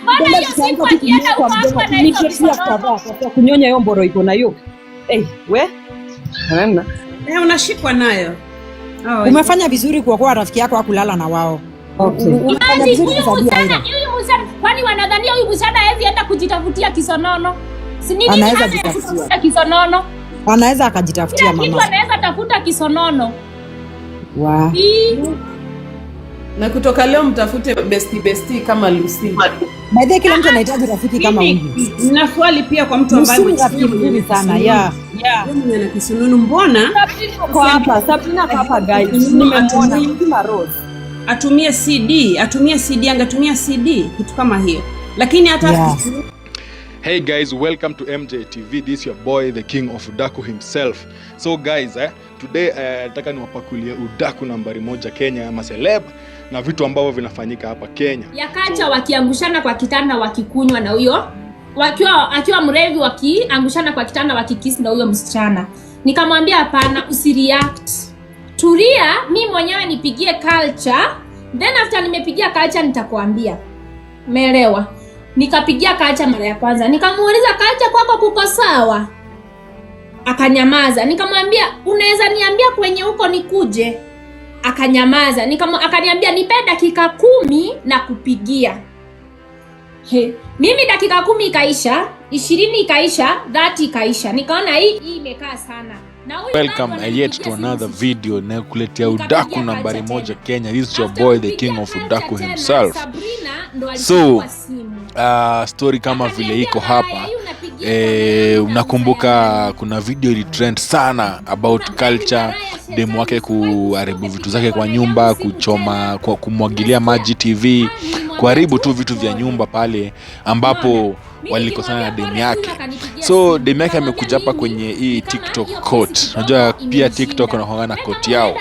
Mbona hiyo siku akienda huko na hiyo kisonono kunyonya hiyo mboro iko na hiyo. We? Unaona? Unashikwa nayo. Umefanya vizuri kwa rafiki yako akulala na wao. Okay. Kwani wanadhania huyu msana hivi hata kujitafutia kisonono? Si nini anaweza kujitafutia kisonono? Anaweza akajitafutia mama. Kitu anaweza tafuta kisonono. Wow. Na kutoka leo mtafute bestie kama Lucy. Baadaye kila mtu anahitaji rafiki kama huyu. Na swali pia kwa mtu ambaye mzuri sana. Yeah. Mimi na kisununu mbona? Sabrina hapa guys. Nimemwona Rose. Atumie CD, angatumia CD kitu kama hiyo. Lakini hata Hey guys, welcome to MJTV. This is your boy, the king of udaku himself. So guys, today nataka niwapakulie udaku nambari 1 Kenya ama celeb na vitu ambavyo vinafanyika hapa Kenya. Yakacha wakiangushana kwa kitanda wakikunywa na huyo, akiwa mrevi wakiangushana kwa kitanda wakikisi na huyo msichana. Nikamwambia hapana, usireact. Tulia, mimi mwenyewe nipigie culture, then after nimepigia culture nitakwambia. Umeelewa? Nikapigia culture mara ya kwanza. Nikamuuliza culture, kwako kuko sawa? Akanyamaza. Nikamwambia unaweza niambia kwenye huko nikuje? Akanyamaza. Akaniambia nipe dakika 10 na kupigia. Mimi dakika 10 ikaisha, 20 ikaisha, 30 ikaisha. Nikaona hii imekaa sana. Welcome yet to another video na kuletea udaku nambari 1 Kenya. This is your boy, the king of udaku himself. So story kama vile iko hapa, unakumbuka kuna video ili trend sana about culture, demu wake kuharibu vitu zake kwa nyumba, kuchoma, kumwagilia maji TV, kuharibu tu vitu vya nyumba pale ambapo walikosana na demu yake. So demu yake amekuja hapa kwenye hii TikTok court. Unajua pia TikTok wanakuanga na court yao.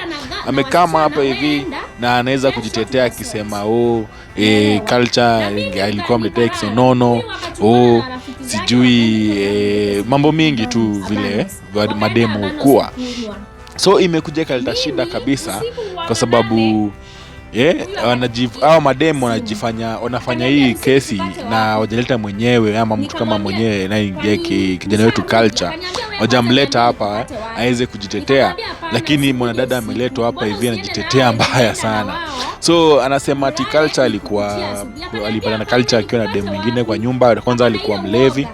Amekama hapa hivi na anaweza kujitetea akisema culture alikuwa mletea kisonono, sijui mambo mingi tu vile mademu kuwa. So imekuja kaleta shida kabisa kwa sababu mademu wanafanya hii kesi na wajaleta mwenyewe ama mtu kama mwenyewe na kijana wetu culture wajamleta hapa aweze kujitetea, lakini mwanadada ameletwa hapa hivi anajitetea mbaya sana. So anasema ati culture alipata na culture akiwa na demu mwingine kwa nyumba. Kwanza alikuwa mlevi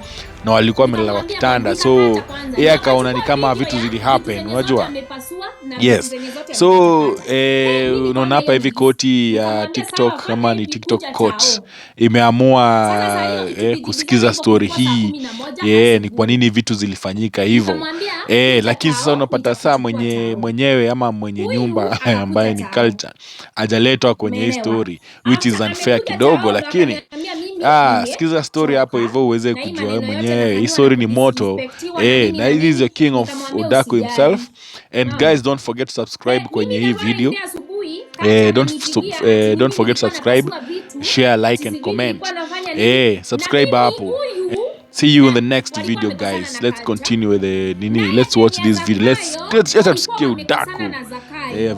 na walikuwa wamelala kwa kitanda, so yeye akaona ni kama vitu zili happen, unajua. Yes. So unaona hapa hivi koti ya TikTok kama ni TikTok court imeamua kusikiza story hii, ni kwa nini vitu zilifanyika hivyo. Lakini sasa unapata saa mwenyewe ama mwenye nyumba ambaye ni culture hajaletwa kwenye hii story, which is unfair kidogo, lakini sikiza story hapo hivyo uweze kujua wewe mwenyewe. Hii story ni moto. Na this is the king of udaku himself. And guys, don't forget to subscribe kwenye hii video. Don't forget to subscribe, share, like and comment. Subscribe hapo. See you in the next video guys. Let's continue with let's watch this video. Let's tusikie udaku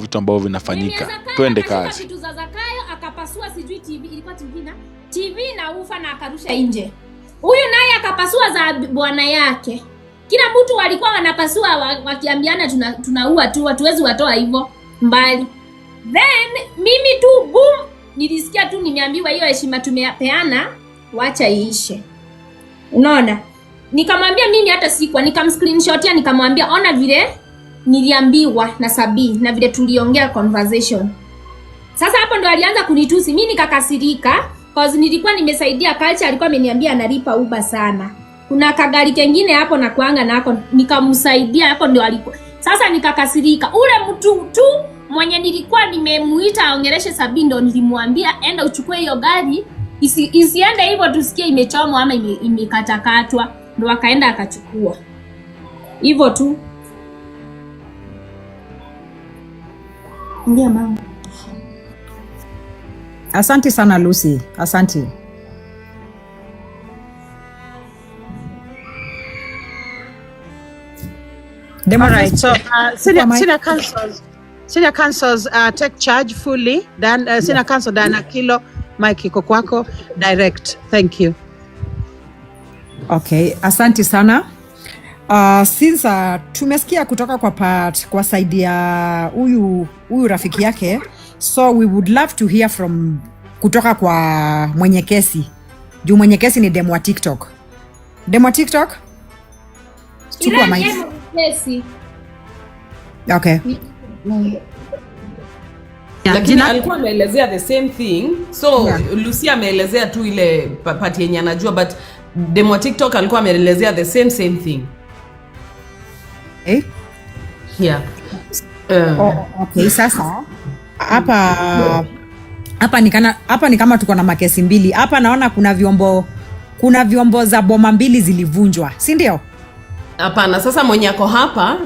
vitu ambavyo vinafanyika. Twende kazi. Vitu za Zakayo akapasua sijui TV, ilikuwa TV na ufa na akarusha nje. Huyu naye akapasua za bwana yake. Kila mtu walikuwa wanapasua wakiambiana tunaua tu, hatuwezi watoa hivyo mbali. Then mimi tu boom, nilisikia tu nimeambiwa hiyo heshima tumepeana, wacha iishe. Unaona? Nikamwambia mimi hata sikwa, nikamscreenshotia nikamwambia ona vile niliambiwa na Sabi na vile tuliongea conversation. Sasa hapo ndo alianza kunitusi, mimi nikakasirika cause nilikuwa nimesaidia culture, alikuwa ameniambia analipa Uber sana. Kuna kagari kengine hapo na kuanga nako nikamsaidia, hapo ndio alikuwa. Sasa nikakasirika. Ule mtu tu mwenye nilikuwa nimemuita aongeleshe Sabi ndo nilimwambia enda uchukue hiyo gari, isiende hivyo tusikie imechomwa ama imekatakatwa, ndo akaenda akachukua. Hivyo tu. Ndio mama. Asante sana Lucy. Asante. Alright, so senior councils take charge fully. Then senior council Dana Kilo Mike iko kwako direct. Thank you. Okay, asante sana. Since tumesikia kutoka kwa side ya huyu rafiki yake, so we would love to hear from kutoka kwa mwenye kesi. Juu mwenye kesi ni demo wa TikTok. Demo wa TikTok? Chukua mic. Kesi. Okay. Lakini alikuwa ameelezea the same thing. So Lucia ameelezea tu ile part yenye anajua, but demo wa TikTok alikuwa ameelezea the same thing. Eh? Yeah. Okay, sasa hapa ni kama tuko na makesi mbili. Hapa naona kuna vyombo za boma mbili zilivunjwa, si ndio? Hapana, sasa mwenye ako hapa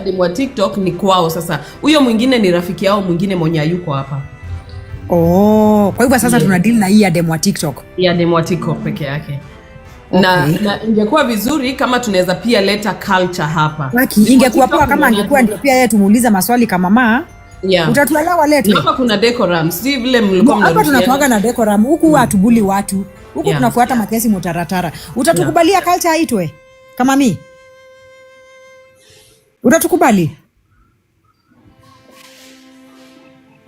demo wa TikTok ni kwao. Sasa huyo mwingine ni rafiki yao mwingine mwenye yuko hapa. Oh, kwa hivyo sasa tuna deal na hii ya demo wa TikTok. Ya demo wa TikTok peke yake. Okay. Na ingekuwa vizuri kama tunaweza pia leta culture hapa. Ingekuwa poa kama angekuwa ndio pia yeye tumuuliza maswali kama maa. Yeah. Utatuelewa lete. Hapa kuna decorum, si vile mlikuwa mnaruhusiana. Hapa tunakuaga na decorum, huku hatubuli watu. Huku tunafuata makesi mutaratara. Utatukubalia culture aitwe? Kama mimi? Utatukubali?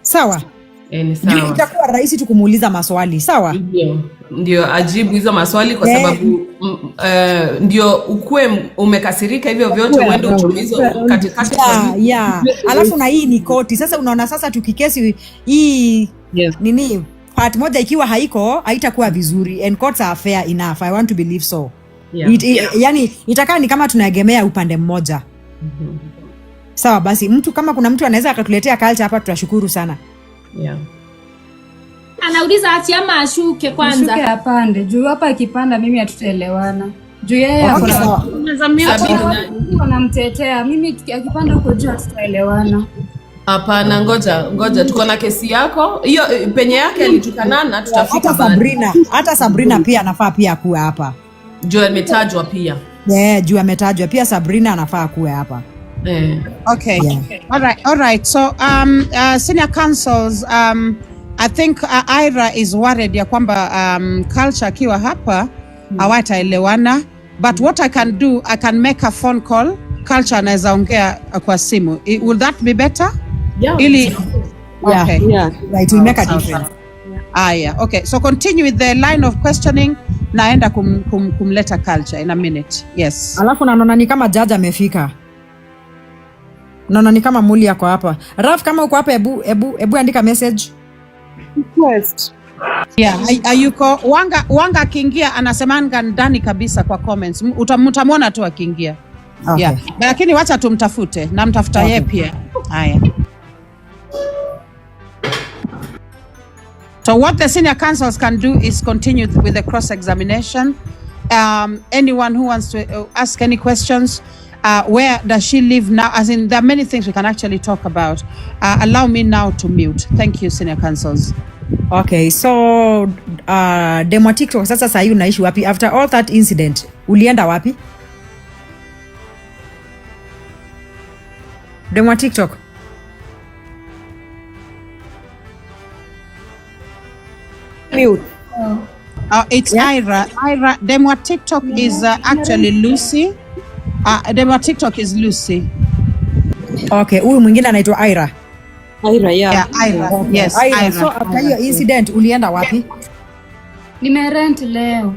Sawa? Ni sawa. Itakuwa rahisi tukumuuliza maswali, sawa? Ndio ajibu hizo maswali kwa sababu ndio ukue umekasirika hivyo vyote uende utumizo katikati. Alafu na hii ni koti. Sasa unaona sasa tukikesi hii nini part moja ikiwa haitakuwa vizuri, and courts are fair enough. I want to believe so. Yani itakaa ni kama tunaegemea upande mmoja. Sawa basi, kama kuna mtu anaweza akatuletea culture hapa tutashukuru sana. Anauliza ati ama ashuke kwanza. Ashuke apande. Juu hapa akipanda mimi hatutaelewana. Juu yeye anamtetea. Mimi akipanda huko juu hatutaelewana. Hapana, ngoja tuko na kesi yako. Hiyo penye yake alitukanana tutafika bali. Hata Sabrina pia anafaa pia kuwe hapa. Juu ametajwa pia. Juu ametajwa pia, Sabrina anafaa kuwe hapa. Okay. All right. So senior counsels, I think Ira is worried ya kwamba culture akiwa hapa hawataelewana, but what I can do, I can make a phone call. Culture anaweza ongea kwa simu. Will that be better? Yeah. Okay. Right, will make a difference. Okay. So continue with the line of questioning. Naenda kumleta culture in a minute. Yes. Alafu naona ni kama judge amefika. Naona ni kama Muli yako hapa. Raf, kama uko hapa ebu andika message. Request. Ayuko Wanga akiingia anasemanga ndani kabisa kwa comments. Mtamwona tu akiingia. Okay. Lakini wacha tumtafute na mtafuta yeye pia. Haya. So what the senior counsels can do is continue with the cross-examination. Anyone who wants to ask any questions, where does she live now? As in, there are many things we can actually talk about. Allow me now to mute. Thank you, senior counsels. Okay, so demo wa TikTok sasa sasa hivi unaishi wapi? After all that incident, ulienda wapi? Demo wa TikTok. Mute. It's Ira. Demo wa TikTok is actually Lucy. Demo wa TikTok is Lucy. Okay, huyu mwingine anaitwa Ira. Ira. Yes, Ira. So after hiyo incident ulienda wapi? Nimerent leo.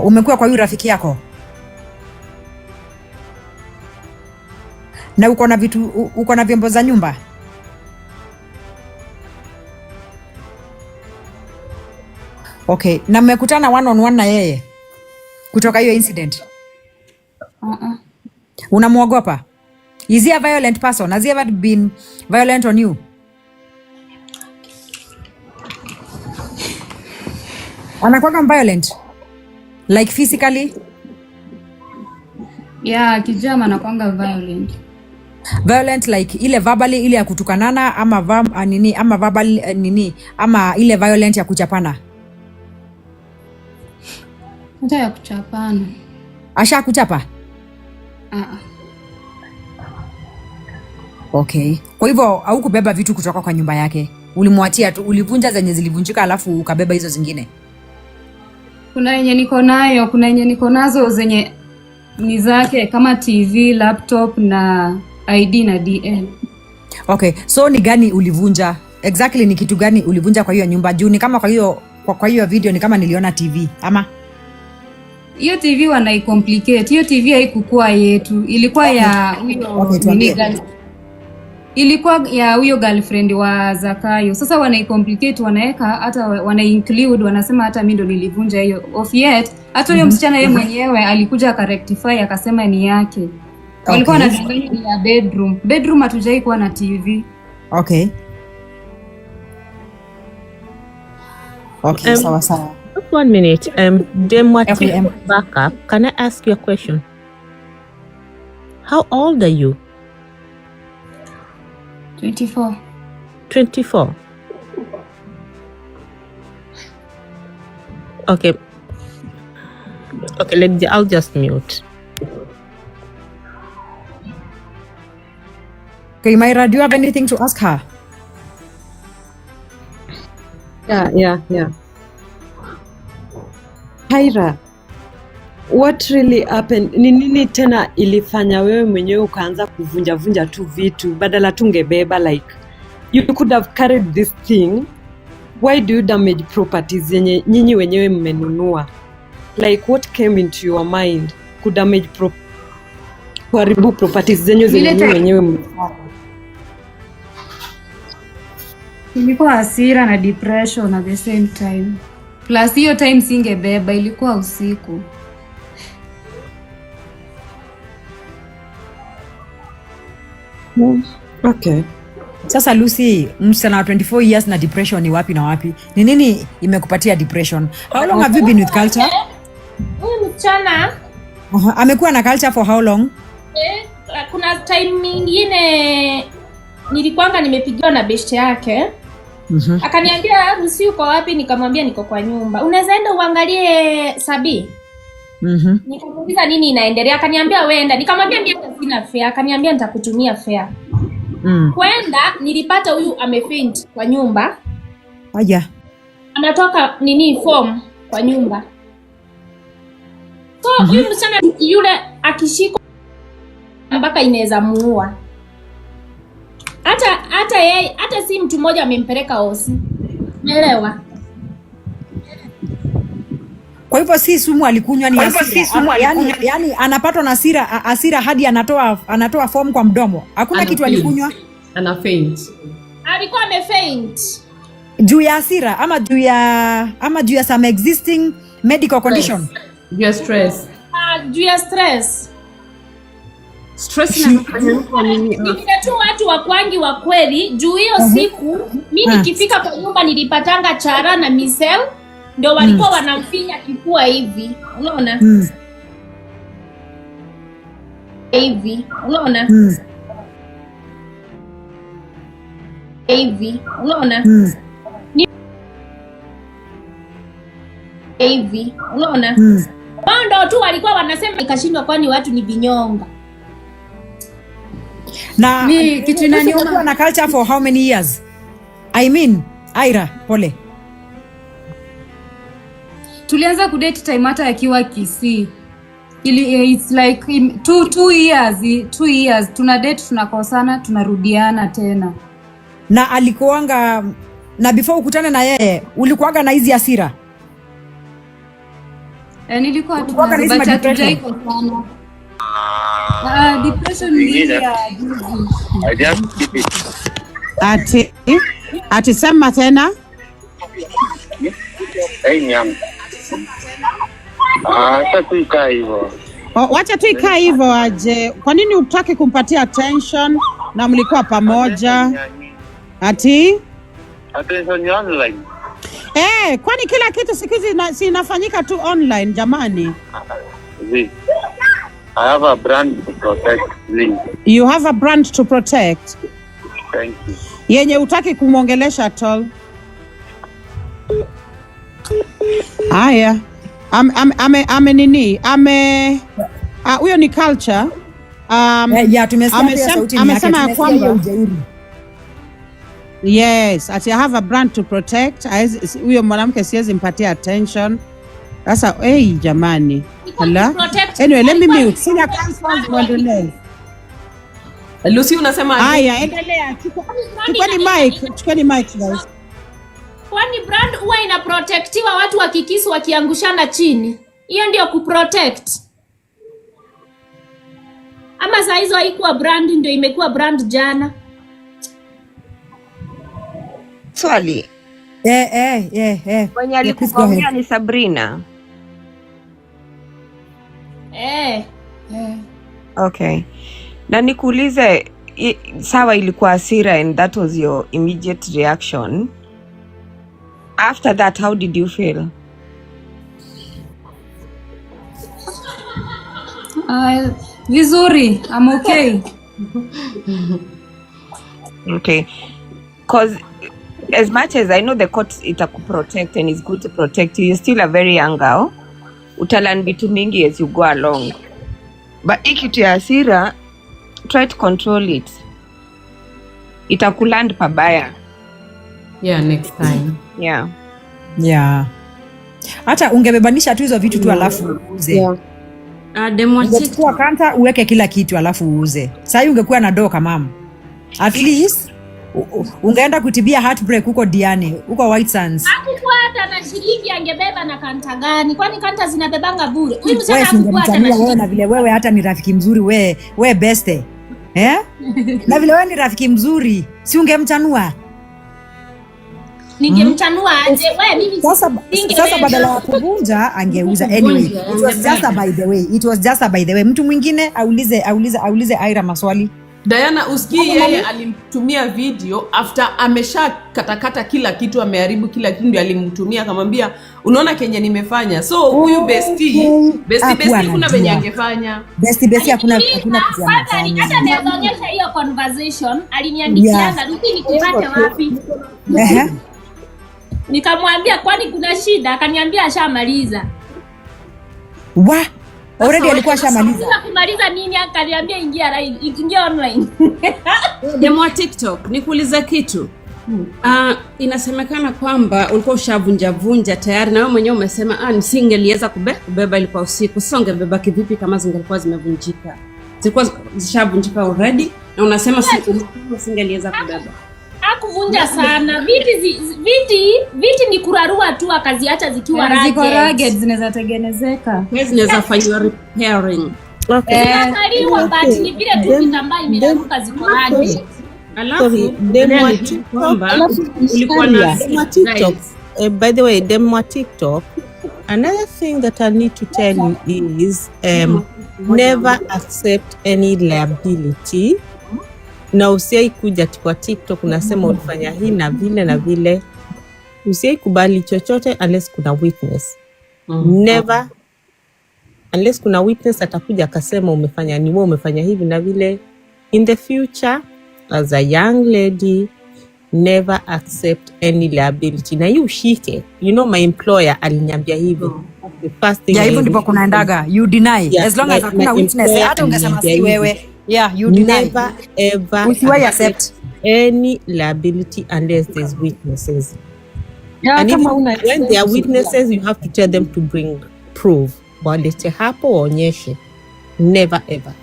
Umekuwa kwa huyu rafiki yako? Na uko na vyombo za nyumba? Okay, na mmekutana one on one na yeye kutoka hiyo incident? Unamuogopa? Is he a violent person? Has he ever been violent on you? Anakuwa violent? Like physically? Yeah, kijama anakuwa violent. Violent like ile verbally, ile ya kutukanana ama ama verbal ama ile violent ya kuchapana? Hata ya kuchapana. Asha kuchapa? Okay. Kwa hivyo haukubeba vitu kutoka kwa nyumba yake. ulimwachia tu, ulivunja zenye zilivunjika alafu ukabeba hizo zingine? Kuna yenye niko nayo, kuna yenye niko nazo zenye ni zake kama TV, laptop na ID na DL. Okay, so ni gani ulivunja? Exactly ni kitu gani ulivunja kwa hiyo nyumba? Juu ni kama kwa hiyo video ni kama niliona TV ama? Hiyo TV wanaicomplicate. Hiyo TV haikukua yetu. Ilikuwa ya ilikuwa ya huyo girlfriend wa Zakayo. Sasa wanaicomplicate, wanaweka hata wanainclude, wanasema hata mimi ndo nilivunja hiyo. Of yet hata huyo msichana yeye mwenyewe alikuja akarectify akasema ni yake. Walikuwa wanadanganya ni ya bedroom. Bedroom hatujai kuwa na TV. Okay. Okay, sawa. 1 minute. Demwati, back up. Can I ask you a question? How old are you? 24. 24. Okay. Okay, I'll just mute. Okay, Myra, do you have anything to ask her? Yeah. Haira, what really happened? Ni nini tena ilifanya wewe mwenyewe ukaanza kuvunja tu vitu badala tungebeba? Like you could have carried this thing. Why do you damage properties yenye nyinyi wenyewe mmenunua? Like what came into your mind ku damage kuharibu properties zenye wenyewe mmefanya? Ilikuwa hasira na depression at the same time. Plus hiyo time singebeba, ilikuwa usiku. Okay. Sasa Lucy, msichana wa 24 years na depression ni wapi na wapi? Ni nini imekupatia depression? How long have you been with Culture? Huyu msichana amekuwa na Culture for how long? Kuna time nyingine nilikuanga nimepigiwa na best yake. Akaniambia Lucy uko wapi? Nikamwambia niko kwa nyumba. Unaweza enda uangalie Sabi? Nikamuuliza nini inaendelea? Akaniambia weenda. Nikamwambia mimi hata sina fare. Akaniambia nitakutumia fare. Kwenda nilipata huyu amefaint kwa nyumba. Aja. Anatoka form kwa nyumba. So huyu msichana yule akishika mpaka inaweza muua. Hata yeye hata si mtu mmoja amempeleka hosi. Umeelewa? Kwa hivyo si sumu alikunywa, ni hasira. Yani anapatwa na hasira hadi anatoa form kwa mdomo. Hakuna kitu alikunywa. Ana faint. Alikuwa amefaint. Juu ya hasira ama juu ya some existing medical condition? Juu ya stress. Juu ya stress. Stress inafanya mtu nini? Tu watu wa kwangi wa kweli juu hiyo siku mimi nikifika kwa nyumba nilipatanga Chara na Michelle ndio walikuwa wanamfinya kifua hivi. Unaona? Hivi. Unaona? Hivi. Unaona? Hivi. Unaona? Wao ndio tu walikuwa wanasema ikashindwa kwani watu ni vinyonga. Na kitu inaniuma na Culture for how many years? I mean, Aira, pole. Tulianza kudate time hata akiwa Kisii. It's like 2 years tuna date, tunakosana, tunarudiana tena. Na alikuanga na before ukutane na yeye ulikuanga na hizi hasira? Nilikuwa tunatujai kosana. Depression ni ati sema tena. Wacha tu ikaa hivyo aje. Kwa nini utaki kumpatia attention na mlikuwa pamoja? Ati attention online. Kwani kila kitu siku hizi inafanyika tu online jamani? I have a brand to protect. You have a brand to protect? Thank you. Yenye utaki kumwongelesha at all? Haya. Huyo ni Culture. Tumesikia sauti yake. Amesema kwamba Yes, ati I have a brand to protect. Huyo mwanamke siwezi mpatia attention. Sasa jamani. Hala. Anyway, let me mute. Senior counsel muendelee. Lucy unasema haya, endelea. Chukweni mic guys. Kwani brand huwa ina protectiwa watu wakikisu wakiangushana chini? Hiyo ndio kuprotect. Ama saa hizo haikuwa brand ndio imekuwa brand jana? Swali. Mwenye alikukwambia ni Sabrina. Okay. Na nikuulize, sawa ilikuwa hasira and that was your immediate reaction. After that, how did you feel? Vizuri, I'm okay. Okay. Because as much as I know the court itakuprotect and it's good to protect you, you're still a very young girl. Utalan vitu mingi as you go along. But ikitu ya hasira, try to control it. Itakuland pabaya. Yeah, next time. Yeah. Hata ungebebanisha tu hizo vitu tu alafu uuze. Yeah. Ungechukua kanta uweke kila kitu alafu uuze. Sasa ungekuwa na doka mama. At least ungeenda kutibia heartbreak huko Diani, huko White Sands. Hakukuwa hata na shilingi angebeba na kanta gani? Kwani kanta zinabebanga bure? Huyu msana hakukuwa hata na shilingi. Na vile wewe hata ni rafiki mzuri we beste. Na vile wewe ni rafiki mzuri, si ungemchanua? Ningemchanua aje? Wewe mimi sasa badala ya kuvunja angeuza. Anyway, it was just by the way. Mtu mwingine aulize Ira maswali. Diana, usikii yeye alimtumia video after amesha katakata kila kitu, ameharibu kila kitu, ndio alimtumia akamwambia unaona kenye nimefanya. So huyu bestie kuna venye angefanya. Bestie hakuna kitu hata nionyesha hiyo conversation, aliniandikia Lucy nikupate wapi? Nikamwambia kwani kuna shida, akaniambia ashamaliza. Already alikuwa shamaliza. Kumaliza nini? Akaniambia ingia online. Demo wa TikTok, nikuuliza kitu. Inasemekana kwamba ulikuwa ushavunja tayari na wewe mwenyewe umesema nisingeliweza kubeba ilikuwa usiku. Sasa ungebeba kivipi kama zingelikuwa zimevunjika? Zilikuwa zishavunjika already na unasema singeliweza kubeba. Hakuvunja sana. Viti ni kurarua tu akaziacha zikiwa rugged. Ziko rugged, zinaweza tengenezeka. Zinaweza fanywa repairing. Zinakaliwa but ni vile tu kitambaa imeraruka ziko rugged. Alafu demo kwamba ulikuwa na TikTok. By the way, demo TikTok. Another thing that I need to tell you is never accept any liability. Na usiai kuja kwa TikTok unasema ulifanya hii na vile. Usiai kubali chochote unless kuna witness. Never. Unless kuna witness atakuja akasema umefanya hivi na vile. In the future, as a young lady, never accept any liability. Na you ushike. You know my employer aliniambia hivyo. The first thing. Hivyo ndipo kunaendaga. You deny. As long as hakuna witness. Hata ungesema si wewe. You deny. Never ever accept any liability unless there's witnesses. And when there are witnesses, you have to tell them to bring proof. Walete hapo waonyeshe. Never ever.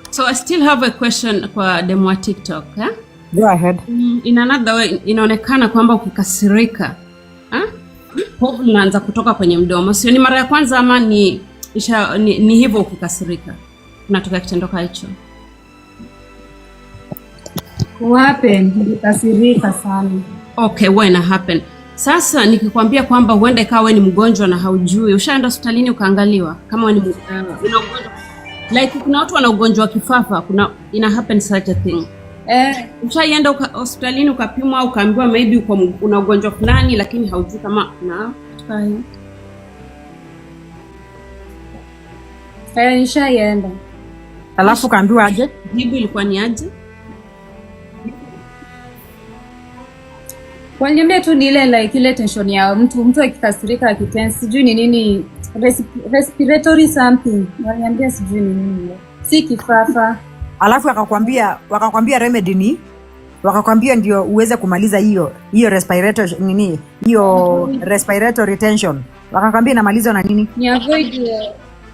So I still have a question kwa demo wa TikTok. Go ahead. In another way, inaonekana kwamba ukikasirika povu linaanza kutoka kwenye mdomo. Sio ni mara ya kwanza ama ni hivyo ukikasirika? Unatoka kitendo hicho. Happen, nikasirika sana. Okay, when happen. Sasa nikikwambia kwamba huenda ikawa ni mgonjwa na haujui, ushaenda hospitalini ukaangaliwa kama ni ugonjwa. Like kuna watu wana ugonjwa wa kifafa, ina happen such a thing. Ushaenda hospitalini ukapimwa au ukaambiwa maybe una ugonjwa fulani lakini haujui kama nishaenda. Alafu kaambiwa aje? Jibu ilikuwa ni aje? Waniambia tu ni ile tension ya mtu akikasirika akitense sijui ni nini respiratory something. Waniambia sijui ni nini. Si kifafa. Alafu wakakwambia remedy ni wakakwambia ndio uweze kumaliza hiyo respiratory nini, hiyo respiratory tension, wakakwambia inamalizwa na nini?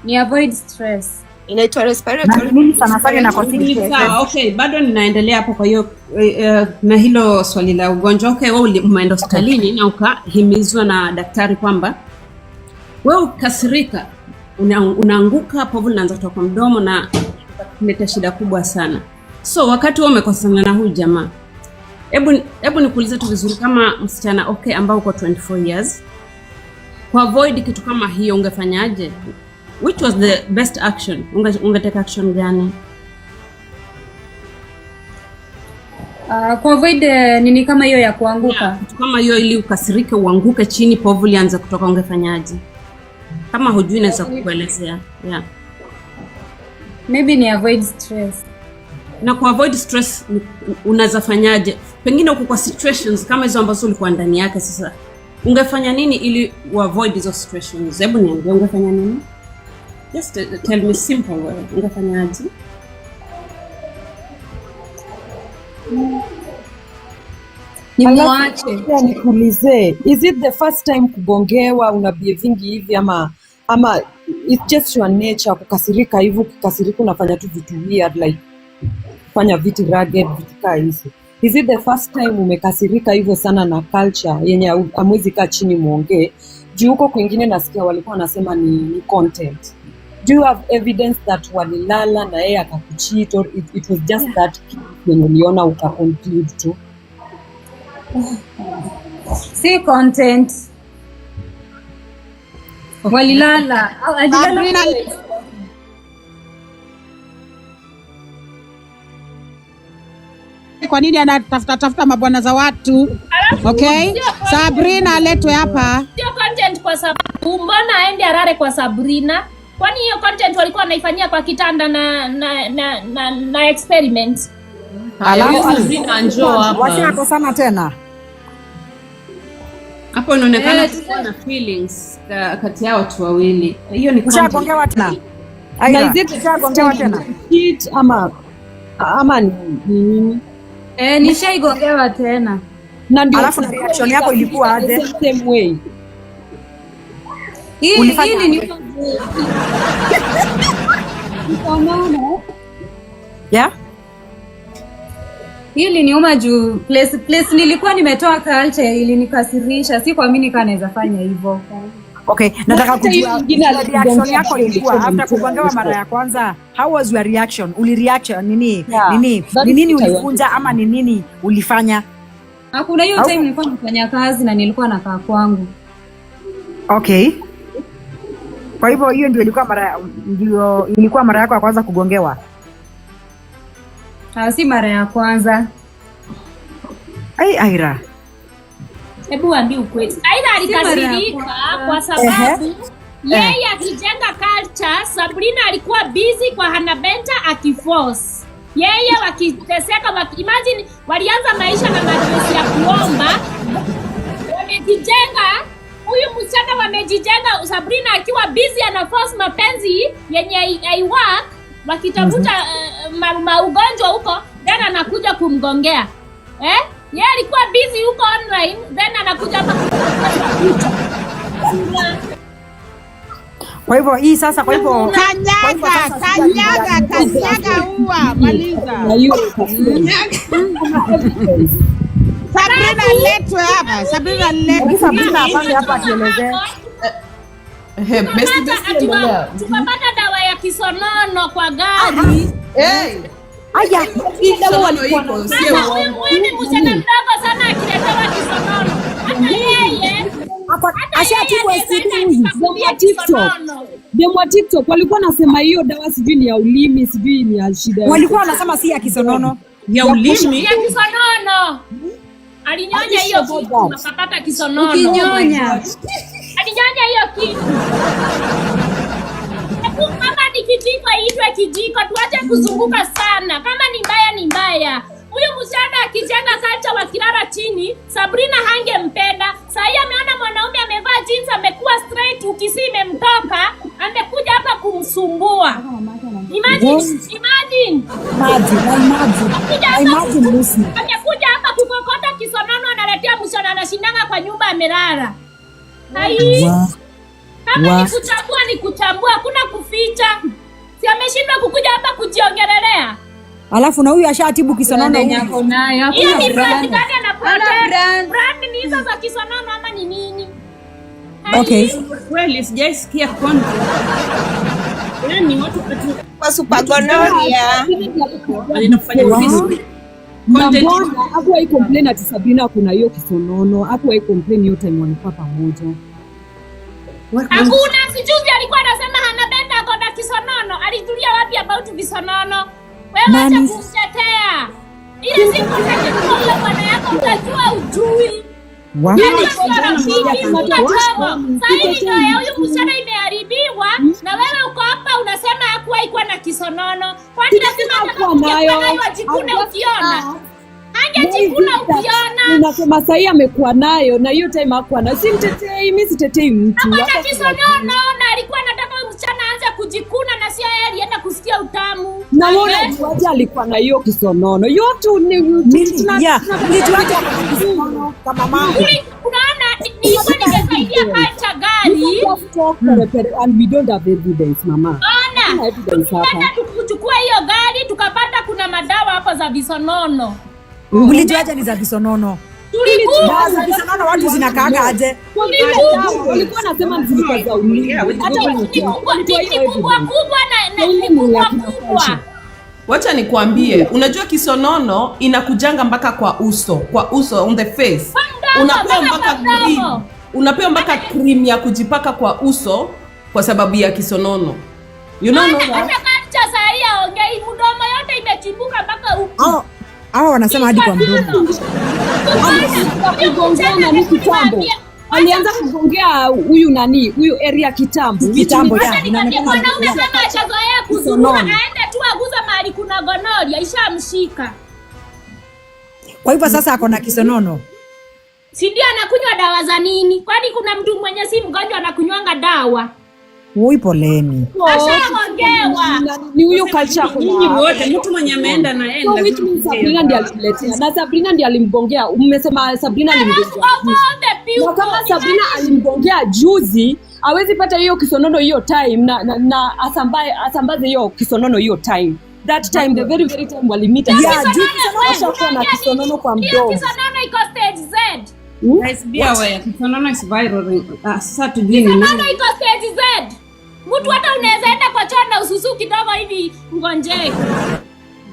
Ni avoid stress. Inaitwa respiratory. Mimi sana sana na consider. Sawa, okay, bado ninaendelea hapo. Kwa hiyo na hilo swali la ugonjwa, okay, wewe umeenda hospitalini na ukahimizwa na daktari kwamba wewe ukasirika, unaanguka, povu linaanza kutoka kwa mdomo na kuleta shida kubwa sana. So wakati wewe umekosana na huyu jamaa, hebu nikuulize tu vizuri, kama msichana okay ambao uko 24 years, kwa avoid kitu kama hiyo ungefanyaje? Which was the best action? Ungeteka action gani? Kwa avoid nini kama hiyo ya kuanguka? Kitu kama hiyo, ili ukasirike uanguke chini, povu lianze kutoka, ungefanyaje? Kama hujui naweza kukuelezea. Yeah. Maybe ni avoid stress. Na kwa avoid stress unaweza fanyaje? Pengine uko kwa situations kama hizo ambazo ulikuwa ndani yake, sasa ungefanya nini ili avoid hizo situations? Hebu niambie ungefanya nini? Just tell me simple way. Ungefanyaje? Nimwache. Nikuulize, is it the first time kugongewa unabie vingi hivi ama it's just your nature kukasirika hivyo? Ukikasirika unafanya tu vitu weird like fanya vitu rugged, vitu kaa hizo. Is it the first time umekasirika hivyo sana na culture yenye amwezi kaa chini muongee? Juu huko kwingine nasikia walikuwa wanasema ni content. Do you have evidence that walilala na yeye akakucheat, or it was just that when uliona ukaconclude tu? Si content. Walilala. Kwa nini anatafuta mabwana za watu? Okay? Sabrina aletwe hapa. Sio content kwa sababu mbona aende arare kwa Sabrina? Kwani hiyo content walikuwa wanaifanyia kwa kitanda na experiment. Alafu Sabrina njoo hapa. Washako sana tena. Hapo inaonekana kuna na feelings kati yao watu wawili. Hiyo ni kushagongewa tena. Na izeti kushagongewa tena. Hit ama ni nishaigongewa tena. Na ndio alafu reaction yako ilikuwa aje? Same way. Hili ni yeah? Hili ni uma juu place nilikuwa nimetoa culture ilinikasirisha, si kuamini kama naweza fanya hivyo. Okay, nataka kujua reaction yako ilikuwa after kugongewa mara ya kwanza. How was your reaction? Ulireaction nini? Yeah. Nini ulifunja ama ni nini ulifanya? Hakuna, hiyo time nilikuwa nafanya kazi na nilikuwa nakaa kwangu. Okay. Kwa hivyo hiyo ndio ilikuwa mara yako ya kwanza kugongewa? Si mara ya kwanza. Aira. Hebu waambie ukweli. Aira alikasirika kwa sababu yeye akijenga culture, Sabrina alikuwa busy kwa Hannah Benta akiforce. Yeye wakiteseka, imagine walianza maisha na madrasa ya kuomba. Wamejijenga, huyu msichana wamejijenga, Sabrina akiwa busy ana force mapenzi yenye I work, wakitafuta ugonjwa huko, then anakuja kumgongea. Yeye alikuwa busy huko online, then anakuja hapa kukuta. Kwa hivyo hii sasa, kwa hivyo kanyaga uwa maliza. Sabrina letwe hapa. Sabrina hapa kielezee. Tukapata dawa ya kisonono kwa gari. Aya, hii dawa walikuwa sio wewe ni msichana mdogo sana akiletewa kisonono. Hata yeye ashatibu Demo TikTok walikuwa nasema hiyo dawa sijui ni ya ulimi, sijui ni ya shida. Walikuwa wanasema si ya kisonono. Ya ulimi? Ya kisonono. Alinyonya hiyo kitu akapata kisonono. Ukinyonya. Alinyonya hiyo kitu. Kama ni kijiko iitwe kijiko, tuache kuzunguka sana. Kama ni mbaya ni mbaya. Huyu msichana akijenga culture wakilala chini, Sabrina hangempenda. Sasa ameona mwanaume amevaa jeans amekuwa straight, ukisi imemtoka, amekuja hapa kumsumbua. Imagine Lucy. Amekuja hapa kukokota kisonono analetea msichana anashindanga kwa nyumba amelala. Hai. Kama ni kuchambua, hakuna kuficha. Si ameshindwa kukuja hapa kujiongelelea. Alafu na huyu ashatibu kisonono yako nayo. Hiyo ni brand gani anapotea? Brand ni hizo za kisonono ama ni nini? Okay. Kweli sijaisikia kwanza. Yaani watu Kwa super gonorrhea. wanafanya vizuri. Content Hapo hai complain ati Sabrina kuna hiyo kisonono. Hapo hai complain hiyo time walikuwa pamoja. Hakuna, sijuzi alikuwa anasema anapenda akona kisonono. Alitulia wapi about visonono? Wewe acha kumtetea. Ile siku utakikuwa bwana yako utajua ujui. Sahi ndio ya huyu msichana imeharibiwa na wewe uko hapa unasema hakuwa na kisonono. Kwani lazima atakapokuwa ajikune ukiona? Angejikuna ukiona. Unasema sahi amekuwa nayo na hiyo time hakuwa nayo. Simtetei, mimi sitetei mtu. Hata kisonono na alikuwa anataka msichana aanze kujikuna na sio yeye alienda kusikia utamu. Na wewe waje alikuwa na hiyo kisonono. Yote ni nilijuaje kisonono kama mama. Unaona nilikuwa nimesaidia kacha gari. And we don't have evidence mama. Ona. Tukaenda tukuchukua hiyo gari tukapata kuna madawa hapo za visonono. Mlijuaje ni za visonono? Tulikuwa za visonono watu zinakaaga aje? Walikuwa nasema zilikuwa za ulinzi. Kubwa kubwa. Wacha nikwambie, unajua kisonono inakujanga mpaka kwa uso on the face. Unapewa mpaka cream ya kujipaka kwa uso kwa sababu ya kisonono. You know that? Hata kacha saa hii aongei, mdomo yote imechimbuka mpaka huko. Hao wanasema hadi kwa mdomo. Alianza kugongea huyu nani? Huyu area kitambo ya. Mwanaume kama achazoea kuzurura aende tu aguza mahali kuna gonorrhea ishamshika. Kwa hivyo sasa ako na kisonono. Si ndio anakunywa dawa za nini? Kwani kuna mtu mwenye si mgonjwa anakunywanga dawa? Oi, poleni. Ashaongewa. Ni huyo culture nyinyi wote mtu mwenye ameenda na enda. Which means Sabrina ndiye alimletea. Na Sabrina ndiye alimgongea. Umesema Sabrina alimgongea. Kama Sabrina alimgongea juzi, hawezi pata hiyo kisonono hiyo time na asambaze hiyo kisonono hiyo time. That time, the very time walimita. Yeah, juzi na kisonono kwa mdomo. Kisonono iko stage Z. Guys, be aware. Kisonono is viral. Sasa tujui ni nini. Kisonono iko stage Z. Mtu hata unaweza enda kwa choo na ususu kidogo hivi ngonjeke.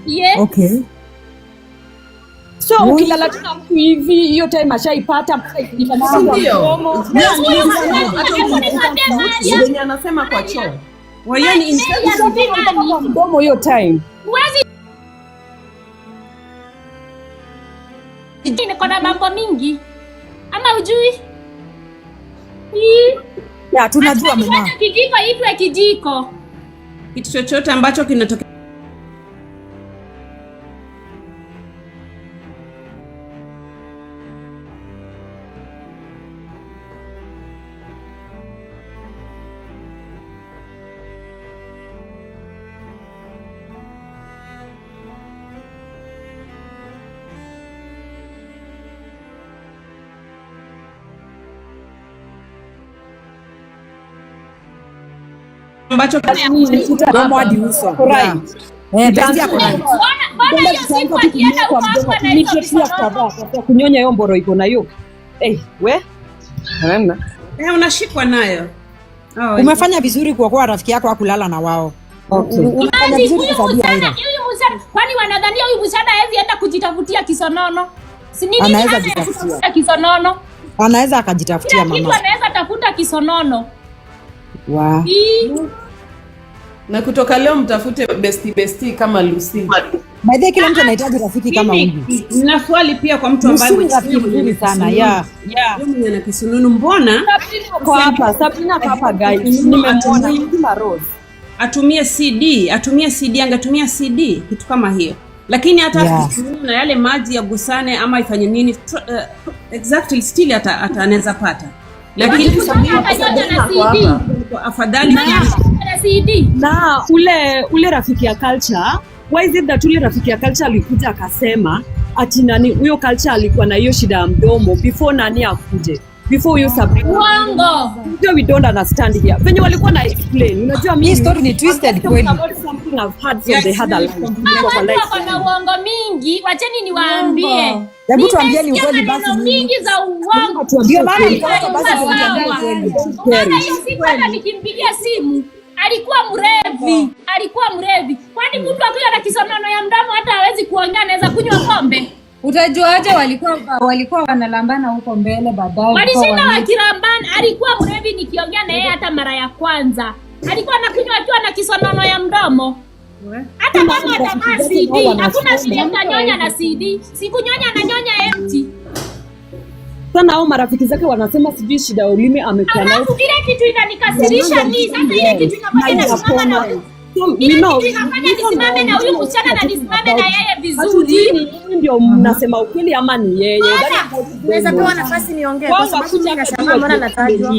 Yeah. Okay. So ukilala tu na mtu hivi hiyo time ashaipata mpaka ikifika mdomo. Ndio anasema kwa choo. Wayani kwa mdomo hiyo time. Huwezi niko na mambo mingi. Ama hujui? Ya tunajua mama. Kijiko itwe kijiko. Kitu chochote ambacho kinatokea ambacho mdomo hadi uso. Basi Bwana hiyo siku akienda huko hapa na hizo kisonono. Kunyonya hiyo mboro iko na hiyo. We? unashikwa nayo. Umefanya vizuri kwa kuwa rafiki yako hakulala na wao. Umefanya vizuri kwa sababu ya kwani wanadhania huyu msichana hawezi enda kujitafutia kisonono? Si nini anaweza kujitafutia kisonono? Anaweza akajitafutia mama. Kitu anaweza tafuta kisonono. Wow. Na kutoka leo mtafute bestie kama Lucy. By the way, kila mtu anahitaji rafiki kama huyu. Nina swali pia kwa mtu ambaye mwenye sana. Yeah. Mwenye na kisonono mbona? Sabrina hapa guys. Nimemwona kama Rose. Atumie CD, angetumia CD kitu kama hiyo. Lakini hata na yale maji ya gusane ama ifanye nini exactly still anaweza pata. Lakini Sabrina afadhali CD. Na ule rafiki ya Culture, why is it that ule rafiki ya Culture alikuja akasema ati nani huyo Culture alikuwa na hiyo shida ya mdomo before nani akuje? Before you Sabrina. Uongo. We don't understand here. Venye walikuwa na explain. Unajua mimi story ni twisted kweli. Something I've heard from the other line. Wako na uongo mingi, wacheni niwaambie. Hebu tuambieni ukweli basi. Neno mingi za uongo. Ndio maana nikaanza basi kuambia ukweli. Maana hiyo siku hata nikimpigia simu alikuwa mrevi. Kwani mtu akiwa na kisonono ya mdomo hata hawezi kuongea, anaweza kunywa pombe? Utajuaje walikuwa wanalambana huko mbele baadaye? Walishinda wakilambana, alikuwa mrevi nikiongea na yeye hata mara ya kwanza. Alikuwa anakunywa akiwa na kisonono ya mdomo. Hata kama atamaa CD, hakuna vile mtanyonya na CD. Sikunyonya na nyonya empty. Sana hao marafiki zake wanasema sijui shida ya ulimi amekuwa nayo. Alafu ile kitu inanikasirisha ni sasa ile kitu inafanya nisimame na huyu msichana na nisimame na yeye vizuri. Ndio mnasema ukweli ama ni yeye? Naweza pewa nafasi niongee kwa sababu mimi nashangaa mbona natajwa.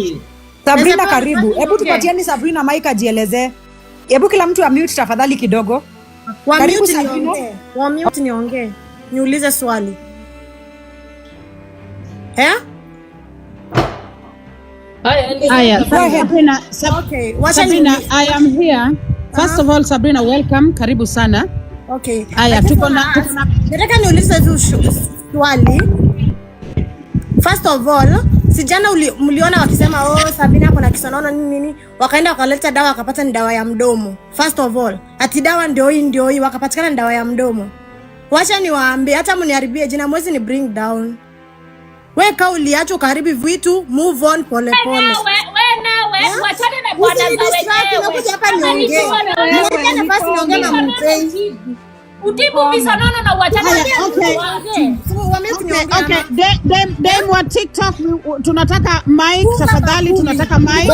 Sabrina karibu. Hebu tupatieni Sabrina mic ajielezee. Hebu kila mtu amute tafadhali kidogo. Karibu Sabrina. Mute niongee. Niulize swali. Sabrina, Sabrina, I am here. First of all, Sabrina, welcome. Karibu sana. Okay. Tuko na nataka niulize tu swali. First of all, sijana mliona wakisema Sabrina hapo na kisonono nini, wakaenda wakaleta dawa wakapata ni dawa ya mdomo. First of all, ati dawa ndio hii wakapatikana ni dawa ya mdomo. Wacha niwaambie hata mniharibie jina mwezi ni bring down. Wewe kauli acha ukaribi vitu, move on pole pole. Wewe wachane na bwana za wenyewe. Unakuja hapa niongee. Niongee nafasi niongee na mtei. Utibu misonono na uachane na dem wa TikTok tunataka mic tafadhali, tunataka mic.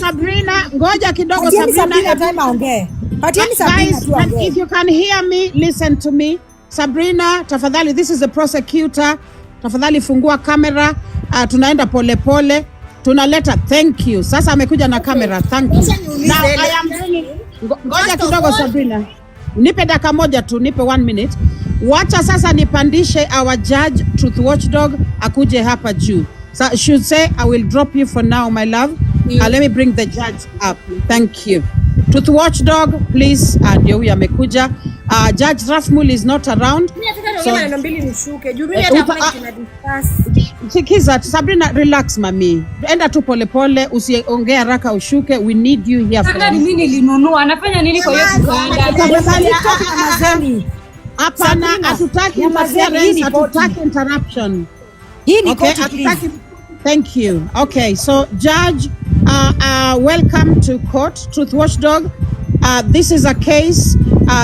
Sabrina, ngoja kidogo Sabrina, time aongee. Patieni Sabrina tu aongee. If you can hear me, listen to me. Sabrina, tafadhali, this is the prosecutor. Tafadhali fungua kamera. Tunaenda pole pole. Tunaleta thank you. Sasa amekuja na kamera. Thank you. Now I am bringing. Ngoja kidogo Sabrina. Nipe dakika moja tu, nipe 1 minute. Wacha sasa nipandishe our judge Truth Watchdog akuje hapa juu. So should say I will drop you for now my love. Let me bring the judge up. Thank you. Truth Watchdog, please. Ndio huyu amekuja. Judge Rafmul is not around. Sikiza Sabrina, relax mami. Enda tu pole pole, usiongea haraka ushuke. We need you here. Sasa mimi nilinunua. Anafanya nini kwa hiyo kibanda? Hapana, hatutaki interference, hatutaki interruption. Hii ni court, please. Thank you. Okay, so judge, welcome to court, Truth Watchdog. This is a case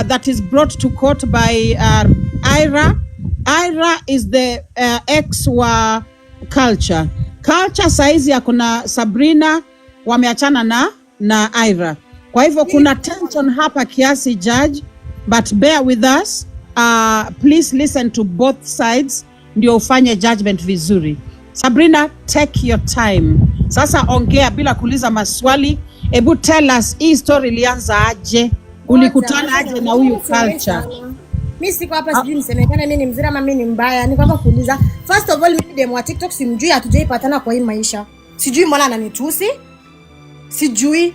that is brought to court by Ira. Ira is the ex wa Culture. Culture saizi ya kuna Sabrina wameachana na Ira. Kwa hivyo kuna tension hapa kiasi judge, but bear with us. Please listen to both sides ndio ufanye judgment vizuri. Sabrina, take your time. Sasa ongea bila kuuliza maswali. Ebu tell us hii story ilianza aje? Ulikutana aje na huyu Culture? Mimi siko hapa sijui nisemekana mimi ni mzira ama mimi ni mbaya. Niko hapa kuuliza. First of all, mimi demo wa TikTok simjui, hatujaipatana kwa hii maisha. Sijui mbona ananitusi. Sijui.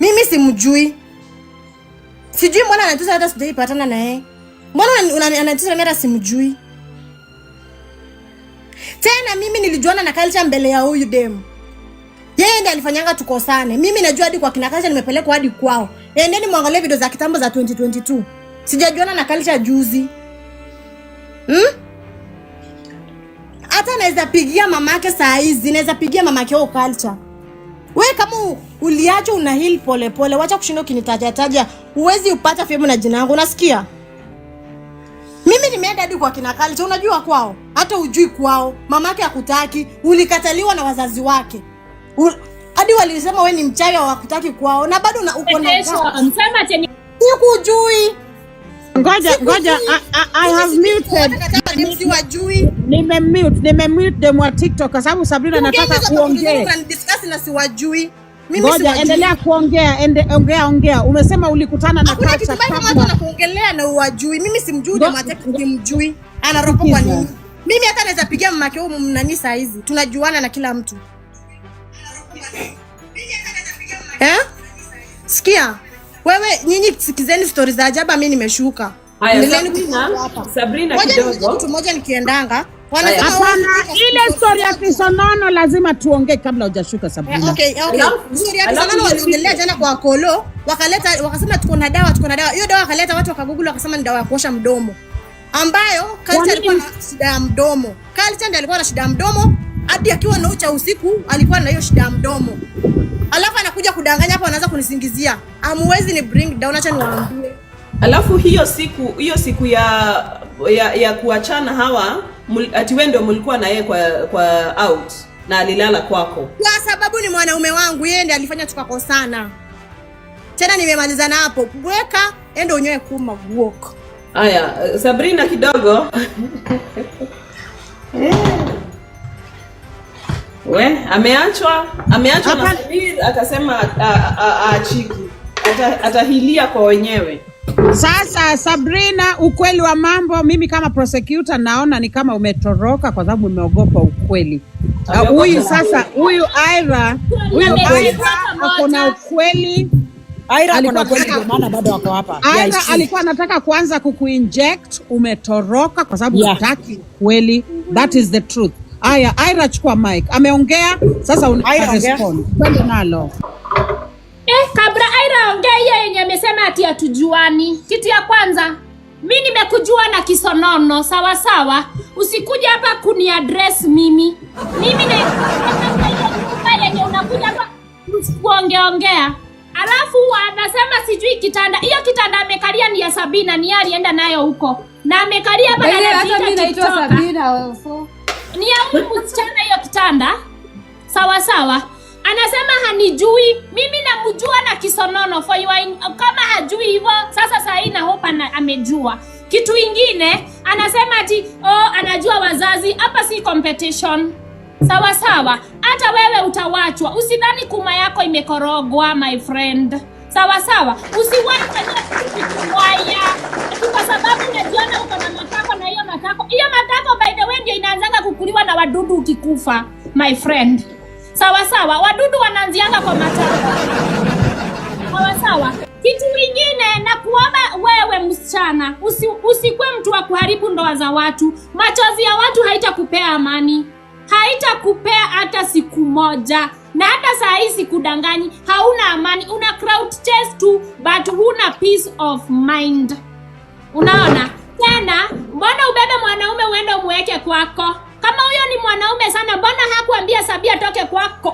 Mimi simjui. Sijui mbona ananitusi hata sijaipatana na yeye. Mbona ananitusi na hata simjui. Tena mimi nilijuana na Culture mbele ya huyu demo. Yeye ndiye alifanyanga tukosane. Mimi najua hadi kwa kina Culture nimepelekwa hadi kwao. Endeni muangalie video za kitambo za 2022. Sijajuana na Culture juzi. Hata naweza pigia mamake saa hizi, naweza pigia mamake au Culture. Wewe kama uliacho una heal pole pole, wacha kushinda ukinitaja. Uwezi upata fame na jina langu, unasikia? Mimi nimeenda hadi kwa kina Culture, unajua kwao? Hata ujui kwao. Mamake hakutaki, ulikataliwa na wazazi wake. Hadi walisema wewe ni mchawi hawakutaki kwao na bado uko na msema chenye sikujui. Ngoja I have muted. Siwajui. Nimemute demo wa TikTok kwa sababu Sabrina nataka kuongea. Discuss na siwajui. Mimi Ngoja endelea kuongea, ongea. Umesema ulikutana na Hakuna Culture kitu baya kama kabla. watu wanakuongelea na uwajui. Mimi simjui na Mateke simjui. Anaropokwa nini? Mimi hata naweza pigia mamake huyu mnani saa hizi. Tunajuana na kila mtu. Sikia. Wewe nyinyi sikizeni stories za ajabu, mimi nimeshuka. Haya, Sabrina kidogo. Mtu mmoja nikiendanga. Hapana, ile story ya Kisonono lazima tuongee kabla hujashuka Sabrina. Okay. Story ya Kisonono waliongelea jana kwa Kolo, wakasema tuko na dawa. Hiyo dawa wakaleta watu wakagoogle wakasema ni dawa ya kuosha mdomo. Ambayo Culture alikuwa na shida ya mdomo. Culture ndiye alikuwa na shida ya mdomo, hadi akiwa na ucha usiku alikuwa na hiyo shida ya mdomo. Alafu anakuja kudanganya hapo, anaanza kunisingizia. Amwezi ni bring down, acha niwaambie. Alafu hiyo siku ya kuachana hawa ati wewe ndio mlikuwa na yeye kwa out na alilala kwako. Kwa sababu ni mwanaume wangu, yeye ndiye alifanya tukakosana. Tena nimemaliza na hapo. Bweka ende unyoe kuma walk. Haya, Sabrina kidogo. Ameachwa na Samir akasema aachiki. Atahilia kwa wenyewe. Sasa Sabrina, ukweli wa mambo, mimi kama prosecutor naona ni kama umetoroka kwa sababu umeogopa ukweli. Huyu Ira akona ukweli. Ira akona ukweli ndio maana bado wako hapa. Ira alikuwa anataka kuanza kukuinject, umetoroka kwa sababu hutaki ukweli. That is the truth. Aya, Ira chukua mic. Ameongea, sasa respond. Kwenda nalo. Kabla Ira ongea yeye yenye amesema ati hatujuani. Kitu ya kwanza, mimi nimekujua na Kisonono, sawa sawa. Usikuja hapa kuniaddress mimi. Mimi na yenye unakuja hapa kuongea. Alafu anasema sijui kitanda. Hiyo kitanda amekalia ni ya Sabina, ni alienda nayo huko. Na amekalia hapa na hata mimi naitwa Sabina. Ni ya huyu msichana hiyo kitanda. Sawa sawa. Anasema hanijui, mimi namjua na Kisonono kama hajui hivyo, sasa saa hii na hope amejua. Kitu ingine, anasema ati anajua wazazi, hapa si competition. Sawa sawa, hata wewe utawachwa. Usidhani kuma yako imekorogwa my friend. Sawa sawa, usiwahi kufanya kwa sababu unajiona uko na matako na hiyo matako. Hiyo matako by the way ndio inaanza kukuliwa na wadudu ukikufa my friend. Sawa sawa, wadudu wanaanzianga kwa matako. Sawa sawa. Kitu kingine na kuomba wewe msichana, usikwe mtu wa kuharibu ndoa za watu. Machozi ya watu haitakupea amani. Haitakupea hata siku moja. Na hata saa hii sikudanganyi, hauna amani. Una crowd chase tu, but huna peace of mind. Unaona? Tena, mbona ubebe mwanaume uende umweke kwako? Kama huyo ni mwanaume sana, mbona hakuambia Sabia toke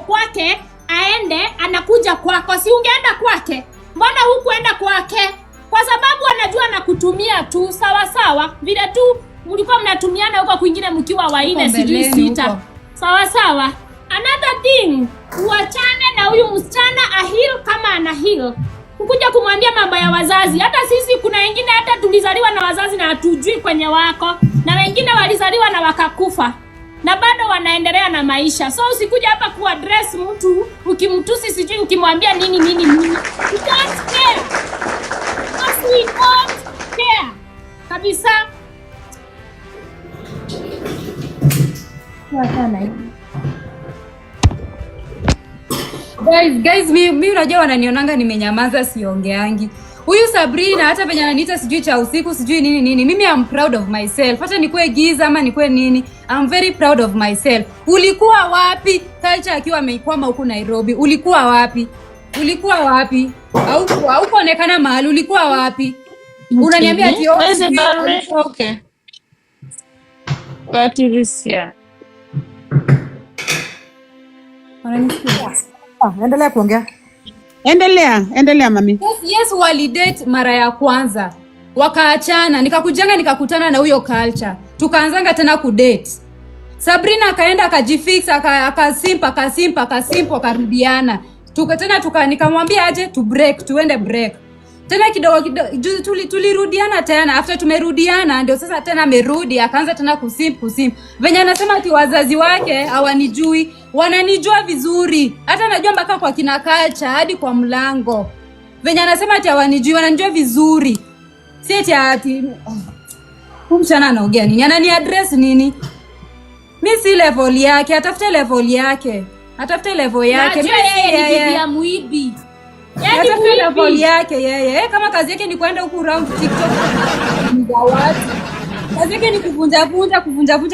kwake aende anakuja kwako? Si ungeenda kwake? Mbona hukuenda kwake? Kwa sababu anajua na kutumia tu, sawa sawa. Vile tu mlikuwa mnatumiana huko kwingine mkiwa waine sijui sita. Sawa sawa. Another thing, uachane na huyu msichana ahil kama ana heal. Kukuja kumwambia mambo ya wazazi. Hata sisi kuna wengine hata tulizaliwa na wazazi na hatujui kwenye wako. Na wengine walizaliwa na wakakufa. Na bado wanaendelea na maisha. So usikuja hapa kuaddress mtu, ukimtusi sijui ukimwambia nini. We don't care. Because we don't care. Kabisa. Guys, mimi unajua wananionanga nimenyamaza siongeangi. Huyu Sabrina hata venye ananiita sijui cha usiku sijui nini. Mimi I'm proud of myself. Hata nikuwe giza ama nikuwe nini, I'm very proud of myself. Ulikuwa wapi Culture akiwa ameikwama huku Nairobi? Ulikuwa wapi? Au kuonekana mahali ulikuwa wapi? Unaniambia ati okay. But it is here. Endelea kuongea. Endelea mami. Yes, walidate mara ya kwanza. Wakaachana, nikakutana na huyo Culture. Tukaanzanga tena kudate. Sabrina akaenda akajifix, akasimpa akarudiana. Nikamwambia aje tuende break. Tena kidogo juzi tulirudiana tena, after tumerudiana ndio sasa tena amerudi akaanza tena kusim. Venye anasema ati wazazi wake hawanijui, wananijua vizuri. Hata najua mpaka kwa kina Culture hadi kwa mlango. Venye anasema ati hawanijui, wananijua vizuri. Si ati mchana anaongea nini? Anani address nini? Mimi si level yake, atafute level yake. Atafute level yake. Mimi yeye ni muibi. Yaani level yake yeye. Kama kazi yake ni kwenda huku round TikTok za watu. Kazi yake ni kuvunja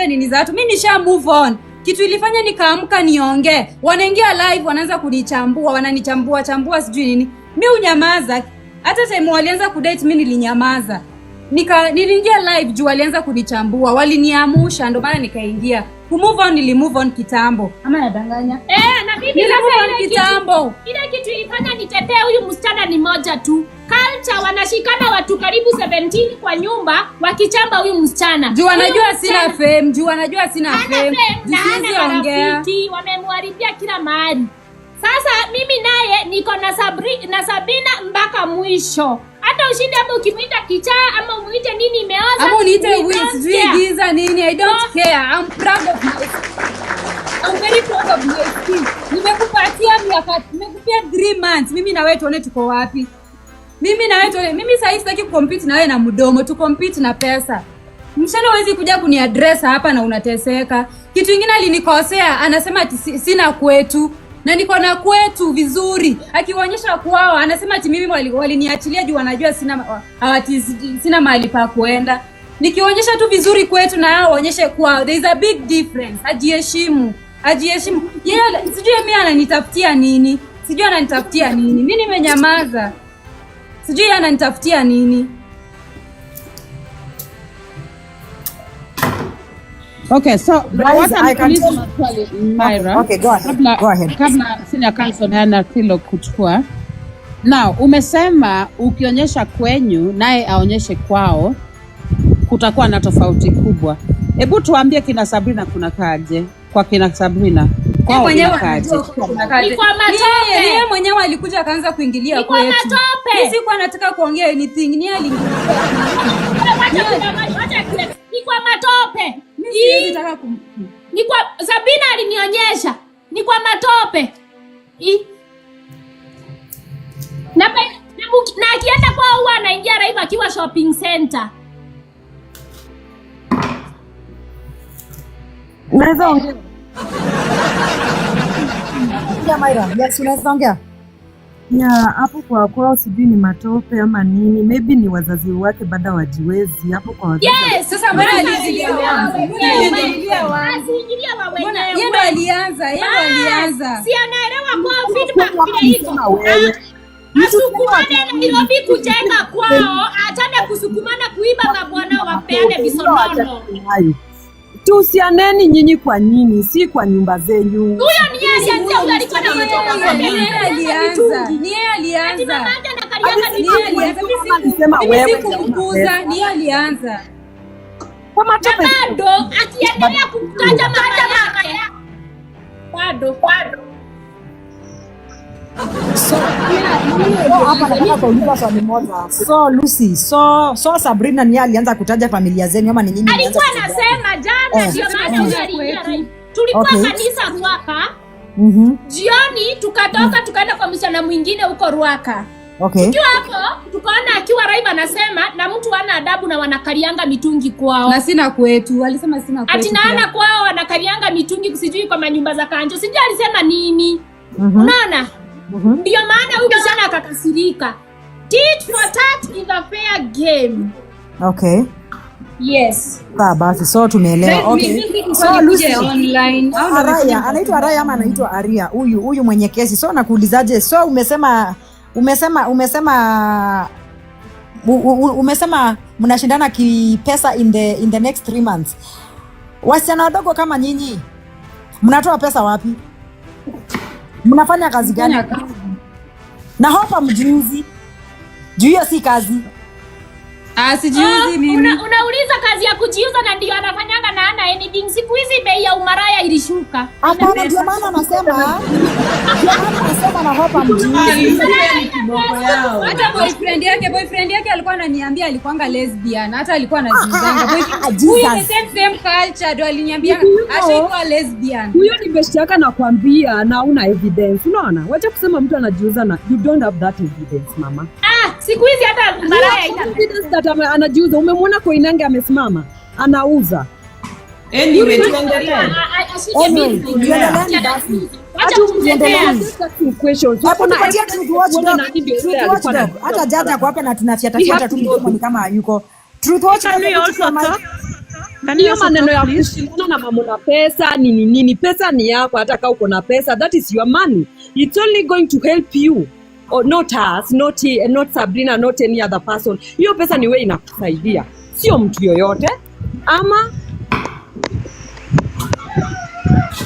nini za watu. Mimi nisha move on. Kitu ilifanya nikaamka niongee. Wanaingia live wanaanza kunichambua, wananichambua sijui nini. Mimi unyamaza. Hata time walianza kudate mimi nilinyamaza. Niliingia live juu walianza kunichambua, waliniamusha ndio maana nikaingia. Move on kitambo. Ama nadanganya? Na mimi nasema kitambo. Ile kitu ilifanya nitetee huyu msichana ni moja tu. Culture wanashikana watu karibu 17 kwa nyumba wakichamba huyu msichana. Juu wanajua sina fame. Na marafiki wamemharibia kila mahali. Sasa mimi naye niko na Sabina mpaka mwisho. Hata ushinde ama ukimuita kichaa ama umuite nini imeoza. Ama uniite giza nini, I don't care. I'm proud of myself. I'm very proud of myself. Nimekupia 3 months. Mimi na wewe tuone tuko wapi. Mimi sasa hivi sitaki kucompete na wewe na mdomo, tu compete na pesa. Mshana hawezi kuja kuniaddress hapa na unateseka. Kitu kingine alinikosea, anasema ati sina kwetu. Na niko na kwetu vizuri. Akiwaonyesha kwao anasema ati mimi waliniachilia juu wanajua sina mahali pa kuenda. Nikionyesha tu vizuri kwetu na hao waonyeshe kwao. There is a big difference. Ajiheshimu. Yeye sijui mimi ananitafutia nini. Mimi nimenyamaza. Sijui ananitafutia nini. Okay, so I can Myra. Okay, go ahead. Kabla senior counsel hana kilo kuchukua. Now, umesema ukionyesha kwenyu naye aonyeshe kwao kutakuwa na tofauti kubwa. Hebu tuambie kina Sabrina kuna kaje? Kwa kina Sabrina. Kwao kuna kaje? Ni kwa matope. Yeye mwenyewe alikuja akaanza kuingilia kwetu. Ni kwa matope. Mimi sikuwa nataka kuongea anything. Ni aliingilia. Ni kwa matope. Ni kwa Sabina alinionyesha. Ni kwa matope. Na akienda kwa huwa anaingia live akiwa shopping center. Unaweza ongea? Myra, yes, unaweza ongea? Hapo kwa kwao sijui ni matope ama nini, maybe ni wazazi wake bado wajiwezi hapo kwa wazazi. Yes, sasa mbona aliingilia wapi? Yeye ndo alianza. Si anaelewa kwa feedback vile iko. Asukumane Nairobi kujenga kwao, atane kusukumana kuiba mabwana wapeane visonono. Tusianeni nyinyi kwa nini, si kwa nyumba zenyu. Huyo ni yeye alianza, huyo alikuwa na mtoto. Ni yeye alianza. Ni yeye alianza. Ni yeye alianza. Kwa matope. Bado akiendelea kumtaja mama yake. Bado. Hapa nataka kuuliza swali moja. So Lucy, so Sabrina ni alianza kutaja familia zenu ama ni nyinyi? Alikuwa anasema jana ndio maana aliingia. Tulikuwa kanisa Ruaka. Jioni tukatoka tukaenda kwa msichana mwingine huko Ruaka. Okay. Tukiwa hapo tukaona akiwa Raiba anasema na mtu hana adabu na wanakalianga mitungi kwao. Na sina kwetu. Alisema sina kwetu. Ati naana kwao wanakalianga mitungi kusijui kwa manyumba za Kanjo. Sijui alisema nini. Unaona? Ndio maana huyu msichana akakasirika. Tit for tat is a fair game. Okay. Yes. Basi so tumeelewa. Okay. So Lucy online. Araya, anaitwa Araya ama anaitwa Aria? Huyu mwenye kesi. So nakuulizaje? So umesema mnashindana kipesa in the next 3 months. Wasichana wadogo kama nyinyi mnatoa pesa wapi? Mnafanya kazi gani? Na hapa mjuzi. Juu hiyo si kazi. Sijiuzi mimi. Unauliza kazi ya kujiuza na ndio anafanyanga na ana anything. Siku hizi bei ya umaraya ilishuka. Hapana, ndio maana anasema na hopa mjiuzi. Hata boyfriend yake alikuwa ananiambia alikuanga lesbian. Hata alikuwa anajiuzanga. Huyu the same culture ndio aliniambia ashaikuwa lesbian. Huyo ni best yake nakwambia na una evidence. Unaona? Wacha kusema mtu anajiuza na you don't have that evidence mama. Siku hizi hata umaraya ina evidence that anajiuza. Umemwona Koinange amesimama anauza. Anyway, tuendelee. Hata jaja kwa hapa na tunafiata tu ni kama yuko Truth Watch. Hiyo maneno ya kushindana na mambo na pesa nini, pesa ni yako. Hata kama uko na pesa, that is your money. It's only going to help you, or not us, not Sabrina, not any other person. Hiyo pesa ni wewe inakusaidia, sio mtu yoyote. Ama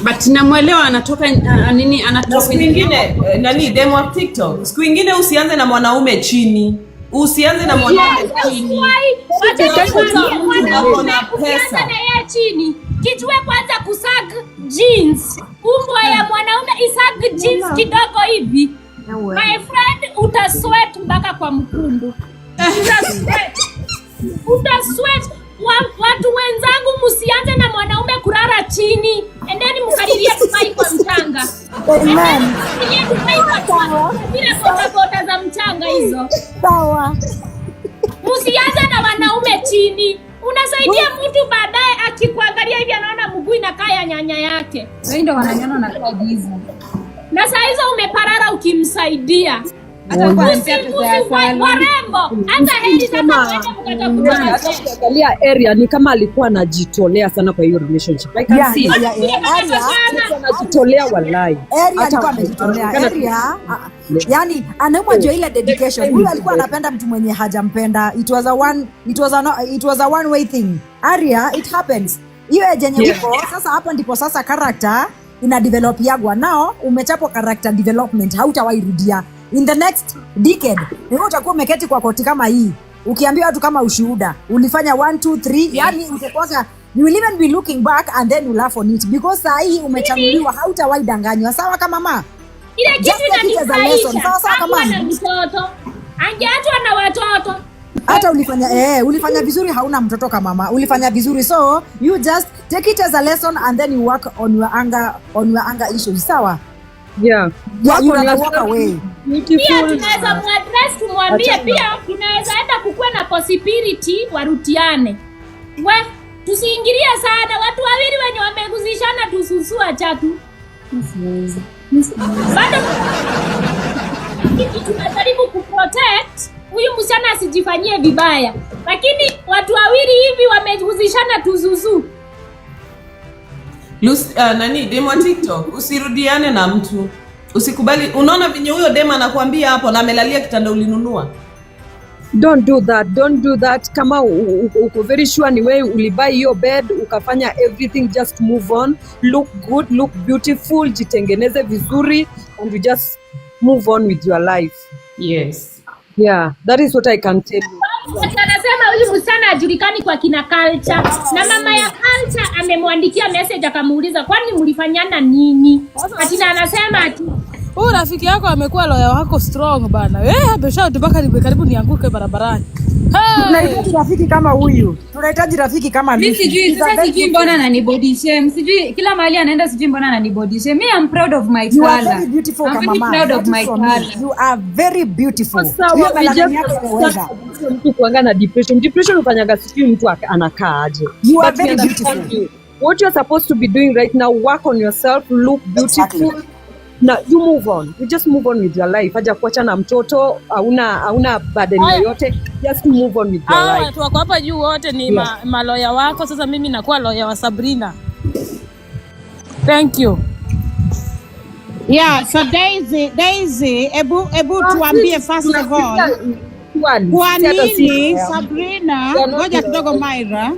but namuelewa anatoka nini, anatoka siku nyingine nani demo wa TikTok. Siku nyingine usianze na mwanaume chini. Usianze na mwanaume chini. Usianze na yeye chini. Kijue kwanza kusag jeans. Umbo ya mwanaume isag jeans kidogo hivi. My friend, utasweat mpaka kwa mkundu. Utasweat. Watu wenzangu, msianze na mwanaume kurara chini. Endeni mkadirie tufai kwa mchanga. Amen. Bila boda za mchanga hizo. Sawa. Msianze na wanaume chini. Unasaidia mtu baadaye akikuangalia hivi anaona mguu inakaa ya nyanya yake. Wao ndio wananyona na kadi hizo. Na saa hizo umeparara ukimsaidia. Hata kwa warembo. Hata heri sasa ukiangalia area ni kama alikuwa anajitolea sana kwa hiyo relationship. I can see. Anajitolea wallahi. Alikuwa amejitolea. Yani anaumwa jo ile dedication. Huyu alikuwa anapenda mtu mwenye hajampenda. It was a one way thing. Aria, it happens. Hiyo ejenye uko sasa hapo ndipo sasa character ina develop yagwa. Nao umechapwa character development, hautawahi rudia. In the next decade, wewe utakuwa umeketi kwa koti kama hii. Ukiambia watu kama ushuhuda, ulifanya 1 2 3, yani utakosa, you will even be looking back and then you laugh on it because saa hii umechaguliwa, hautawahi danganywa. Sawa kama mama? Ile kitu inanifurahisha. Sawa kama mtoto. Angeachwa na watoto. Hata ulifanya vizuri, hauna mtoto kama mama. Ulifanya vizuri, so you just take it as a lesson and then you work on your anger issues. Sawa? Yeah. You walk away. Pia tunaweza muaddress, tumwambie pia tunaweza enda kukua na possibility warutiane. Tusiingilia sana watu wawili wenye wameguzishana, tususua chatu. Bado tunajaribu kuprotect huyu msichana asijifanyie vibaya, lakini watu wawili hivi wameguzishana, tususu. Nani demo wa TikTok, usirudiane na mtu. Usikubali. Unaona vinyo huyo demo anakuambia hapo na amelalia kitanda ulinunua. Don't do that. Kama uko very sure ni wewe ulibuy hiyo bed, ukafanya everything, just move on. Look good, look beautiful, jitengeneze vizuri and you just move on with your life. Yes. Yeah, that is what I can tell you. Anasema huyu msichana ajulikani kwa kina Culture, na mama ya Culture amemwandikia message akamuuliza kwani mlifanyana nini? Atina anasema ati huyu rafiki yako amekuwa loya wako strong bana. Hapo shout mpaka karibu nianguke barabarani. Tunahitaji rafiki kama huyu. Tunahitaji rafiki kama mimi. Sijui mbona ananibody shame. Sijui kila mahali anaenda, sijui mbona ananibody shame. Me, I'm proud of my color. You are very beautiful kama mama. I'm proud of my color. You are very beautiful. Mtu kuanga na depression ufanyaga sijui mtu anakaa aje. You are very beautiful. What you are supposed to be doing right now, work on yourself, look beautiful. Now you move on. You just move on with your life. Haja kuacha na mtoto, hauna burden yoyote. Just move on with your life. Watu wako hapa juu wote ni maloya wako. Sasa mimi nakuwa loya wa Sabrina. Thank you. Yeah, so Daisy, ebu tuambie first of all. Kwa nini Sabrina, ngoja kidogo Myra.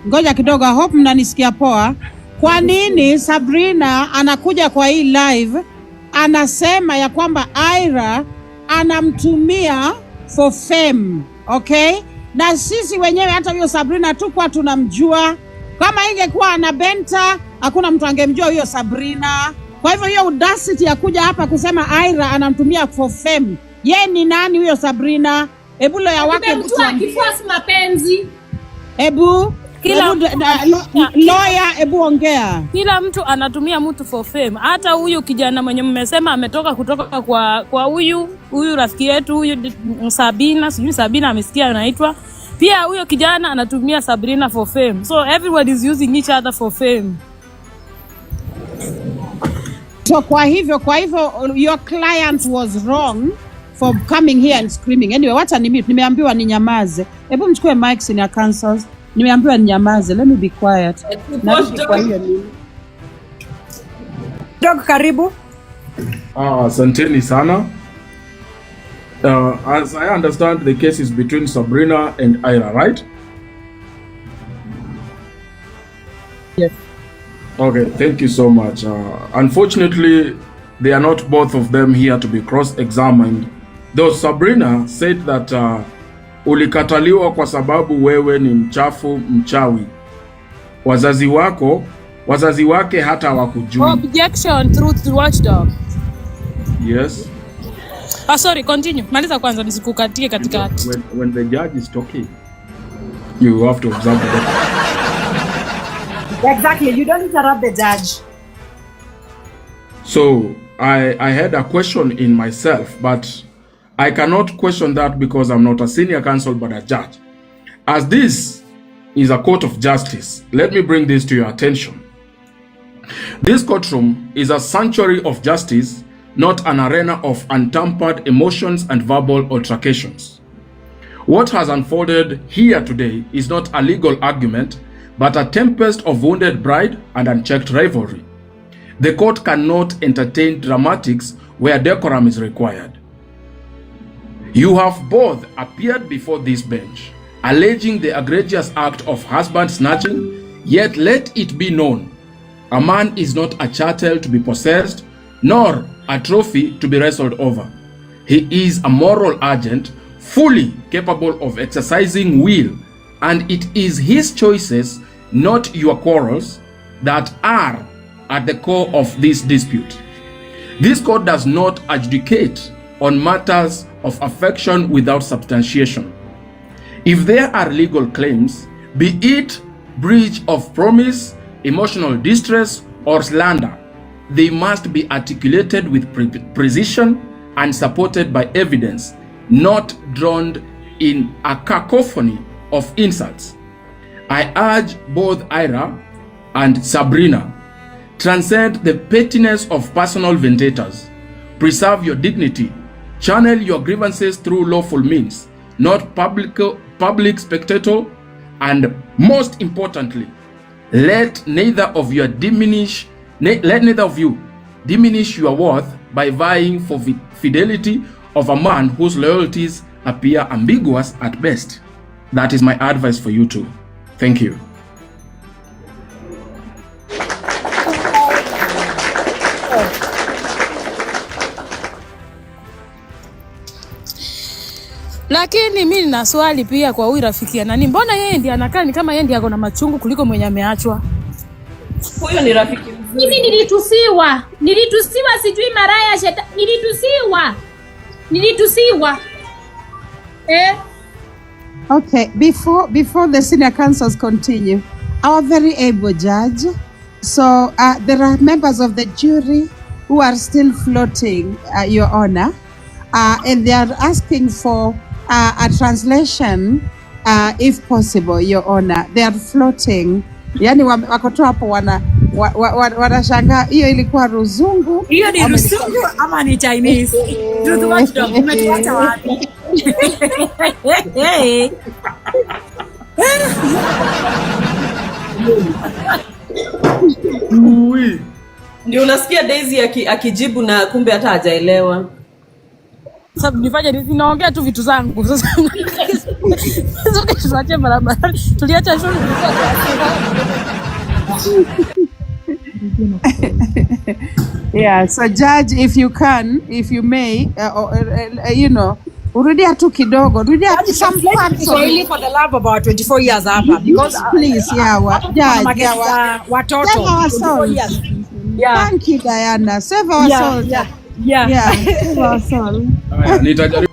Ngoja kidogo, I hope mnanisikia poa. Kwa nini Sabrina anakuja kwa hii live anasema ya kwamba Ira anamtumia for fame, okay? na sisi wenyewe hata huyo Sabrina tukwa tunamjua. Kama ingekuwa ana Benta, hakuna mtu angemjua huyo Sabrina. Kwa hivyo hiyo audacity ya kuja hapa kusema Ira anamtumia for fame. Ye ni nani huyo Sabrina? Hebu lawyer wake mtu akifuasi mapenzi. Hebu lawyer, hebu ongea. Kila mtu anatumia mtu for fame. Hata huyu kijana mwenye mmesema ametoka kutoka kwa huyu rafiki yetu huyu Sabina, sijui Sabina amesikia anaitwa. Pia huyo kijana anatumia Sabrina for fame. So everybody is using each other for fame. So kwa hivyo your client was wrong for coming here and screaming. Anyway, wacha nimeambiwa ninyamaze. Hebu mchukue mic senior counsels. Nimeambiwa ninyamaze. Let me be quiet. Na kwa hiyo nini? Dog karibu. Asanteni sana. As I understand, the case is between Sabrina and Ira, right? Yes. Okay, thank you so much. Unfortunately, they are not both of them here to be cross-examined. Though Sabrina said that ulikataliwa kwa sababu wewe ni mchafu, mchawi. Wazazi wake hata hawakujui. Objection, Truth Watchdog. Yes. Sorry, continue. Maliza kwanza nisikukatie katikati. When the judge is talking, you have to observe the document. Exactly, you don't interrupt the judge. So, I had a question in myself, but I cannot question that because I'm not a senior counsel but a judge. As this is a court of justice, let me bring this to your attention. This courtroom is a sanctuary of justice, not an arena of untampered emotions and verbal altercations. What has unfolded here today is not a legal argument, but a tempest of wounded pride and unchecked rivalry. The court cannot entertain dramatics where decorum is required. You have both appeared before this bench, alleging the egregious act of husband snatching, yet let it be known, a man is not a chattel to be possessed, nor a trophy to be wrestled over. He is a moral agent, fully capable of exercising will, and it is his choices, not your quarrels, that are at the core of this dispute. This court does not adjudicate on matters of affection without substantiation. If there are legal claims, be it breach of promise, emotional distress, or slander, they must be articulated with precision and supported by evidence, not drowned in a cacophony of insults. I urge both Ira and Sabrina, transcend the pettiness of personal vendettas, preserve your dignity, channel your grievances through lawful means, not public spectacle, and most importantly, let neither of you diminish your worth by vying for fidelity of a man whose loyalties appear ambiguous at best. That is my advice for you two. Thank you. Lakini mimi nina swali pia kwa huyu rafiki ya nani. Mbona yeye ndiye anakaa ni kama yeye ndiye ako na machungu kuliko mwenye ameachwa? Huyo ni rafiki mzuri. Mimi nilitusiwa sijui maraya sheta. Nilitusiwa. Okay, before the senior counsels continue, our very able judge, so there are members of the jury who are still floating, Your Honor, and they are asking for a translation, if possible, Your Honor. They are floating. Yani wakotoa hapo wanashangaa hiyo ilikuwa Ruzungu. Hiyo ni Ruzungu ama ni Chinese? Truth Watchdog, umetuacha wapi? Ndio unasikia Daisy akijibu na kumbe hata hajaelewa. Sasa nifanye nini? Naongea tu vitu zangu. Sasa tuache barabara. Tuliacha shule Yeah, so judge, if you may, Urudia tu kidogo. Rudia Yaani some translate parts of Kiswahili it. for the love of our 24 years hapa because Yes, please. Yeah, mamake za watoto Save our 24 souls. years. Yeah. Thank you, Diana. Save our souls. Yeah. Yeah, save our soul. Haya, nitajaribu